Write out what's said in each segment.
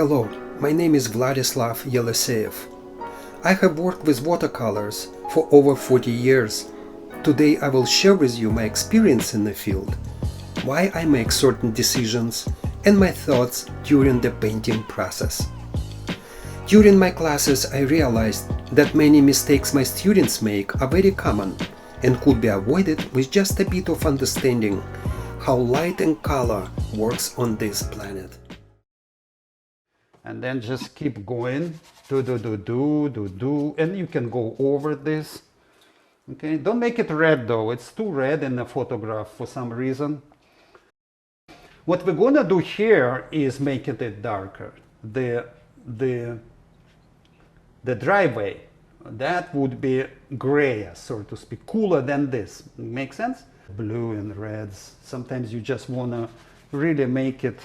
Hello, my name is Vladislav Yeleseyev. I have worked with watercolors for over 40 years. Today I will share with you my experience in the field, why I make certain decisions, and my thoughts during the painting process. During my classes I realized that many mistakes my students make are very common and could be avoided with just a bit of understanding how light and color works on this planet. And then just keep going, do, and you can go over this. Okay, don't make it red though, it's too red in the photograph for some reason. What we're gonna do here is make it darker. The driveway, that would be grayer, so to speak, cooler than this. Make sense? Blue and reds. Sometimes you just wanna really make it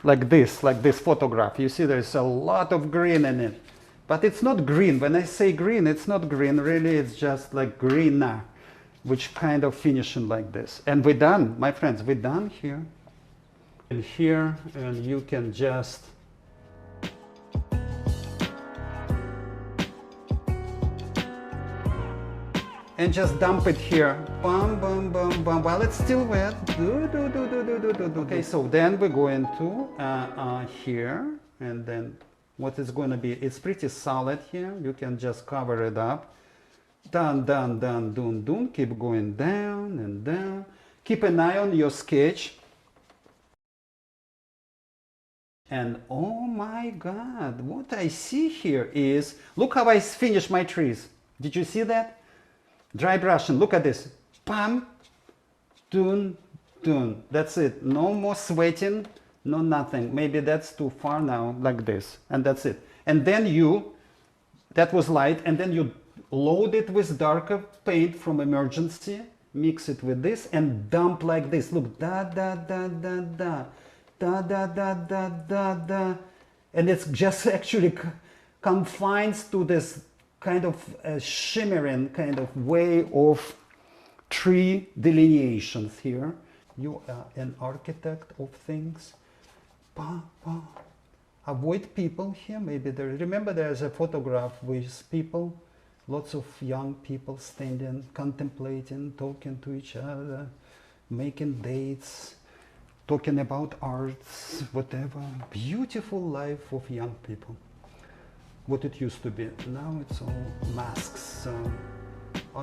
like this photograph. You see there's a lot of green in it, but it's not green. When I say green, it's not green, really it's just like greener, which kind of finishing like this. And we're done, my friends, we're done here. And here, and you can just dump it here. Bum, bum, bum, bum, while it's still wet. Do. Okay, so then we're going to here, and then what is going to be, it's pretty solid here. You can just cover it up. Dun. Keep going down and down. Keep an eye on your sketch. And oh my God, what I see here is, look how I finish my trees. Did you see that? Dry brushing, look at this. Pam, dun. That's it. No more sweating, no nothing. Maybe that's too far now, like this. And that's it. And then that was light, and then you load it with darker paint from Emergency, mix it with this, and dump like this. Look, da. And it's just actually confines to this kind of shimmering kind of way of tree delineations here. You are an architect of things. Avoid people here. Maybe there. Remember, there's a photograph with people, lots of young people standing, contemplating, talking to each other, making dates, talking about arts, whatever. Beautiful life of young people. What it used to be. Now it's all masks. So,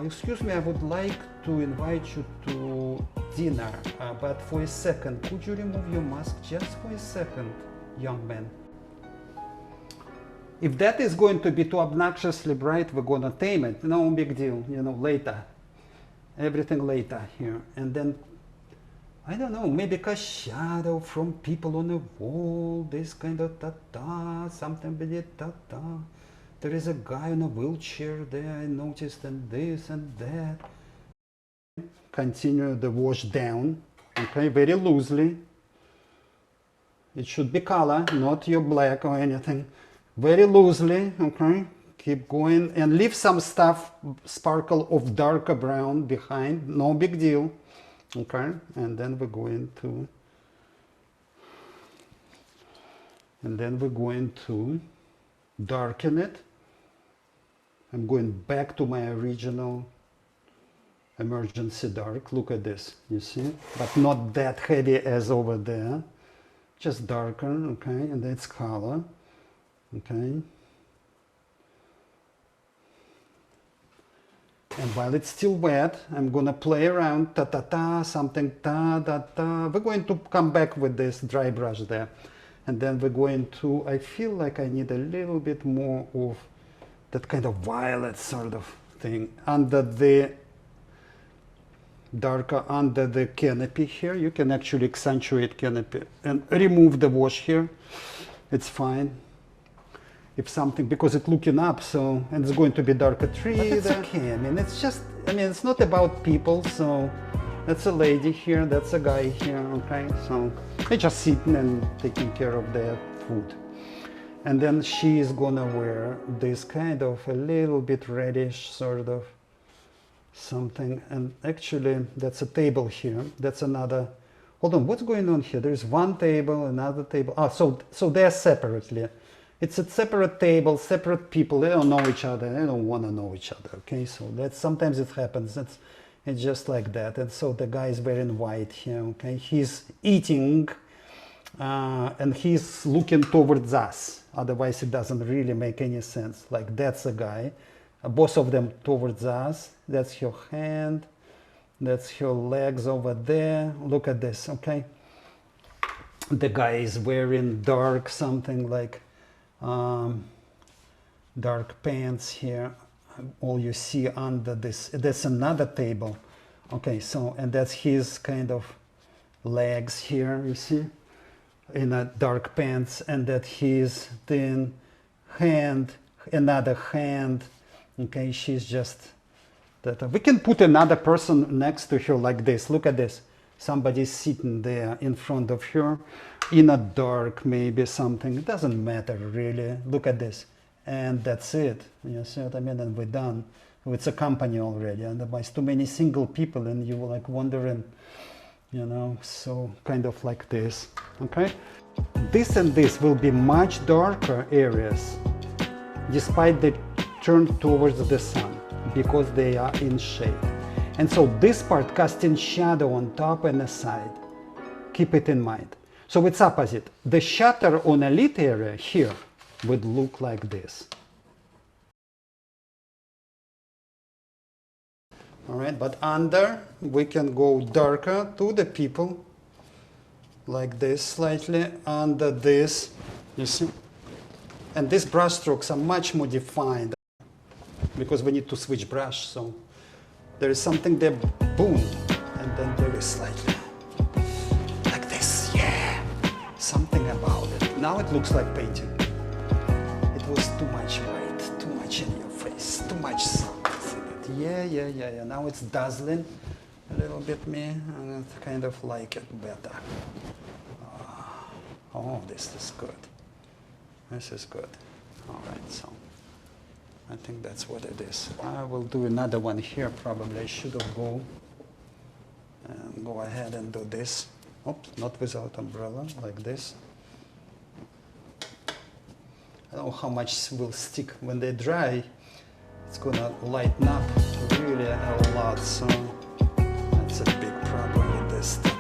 excuse me, I would like to invite you to dinner, but for a second, could you remove your mask just for a second, young man? If that is going to be too obnoxiously bright, we're gonna tame it. No big deal, you know, later. Everything later here. And then, I don't know, maybe a shadow from people on the wall, this kind of something with it, There is a guy in a wheelchair there, I noticed, and this and that. Continue the wash down, okay, very loosely. It should be color, not your black or anything. Very loosely, okay. Keep going and leave some stuff, sparkle of darker brown behind, no big deal. Okay, and then we're going to darken it. I'm going back to my original Emergency dark. Look at this, you see, but not that heavy as over there, just darker. Okay, and that's color. Okay, and while it's still wet, I'm gonna play around, something, We're going to come back with this dry brush there. And then we're going to, I feel like I need a little bit more of that kind of violet sort of thing under the darker, under the canopy here. You can actually accentuate canopy and remove the wash here. It's fine. If something, because it's looking up, so, and it's going to be darker tree. But it's okay, I mean, it's just, I mean, it's not about people, so that's a lady here, that's a guy here, okay, so they're just sitting and taking care of their food. And then she is gonna wear this kind of a little bit reddish sort of something, and actually that's a table here, that's another hold on, what's going on here? There's one table, another table. Ah, so they're separately. It's a separate table, separate people. They don't know each other. They don't want to know each other. Okay, so that's sometimes it happens. It's just like that. And so the guy is wearing white here. Okay, he's eating, and he's looking towards us. Otherwise, it doesn't really make any sense. Like that's a guy, both of them towards us. That's your hand. That's your legs over there. Look at this. Okay, the guy is wearing dark something like. Dark pants here. All you see under this, that's another table. Okay, so, and that's his kind of legs here, you see, in a dark pants, and that his thin hand, another hand. Okay, she's just that. We can put another person next to her like this. Look at this. Somebody's sitting there in front of her in a dark, maybe something. It doesn't matter really. Look at this. And that's it. You see what I mean? And we're done. It's a company already. Otherwise, too many single people and you were like wondering, you know, so kind of like this. Okay? This and this will be much darker areas despite they turn towards the sun because they are in shade. And so this part casting shadow on top and the side. Keep it in mind. So it's opposite. The shutter on a lit area here would look like this. All right, but under we can go darker to the people like this slightly under this, you see? And these brush strokes are much more defined because we need to switch brush, so there is something there, boom, and then there is slightly like this, yeah, something about it. Now it looks like painting. It was too much white, too much in your face, too much sun. Yeah. Now it's dazzling a little bit me, and I kind of like it better. Oh, this is good. This is good. All right, so. I think that's what it is. I will do another one here probably. I should have go ahead and do this. Oops, not without umbrella, like this. I don't know how much will stick when they dry. It's gonna lighten up really a lot, so that's a big problem with this stuff.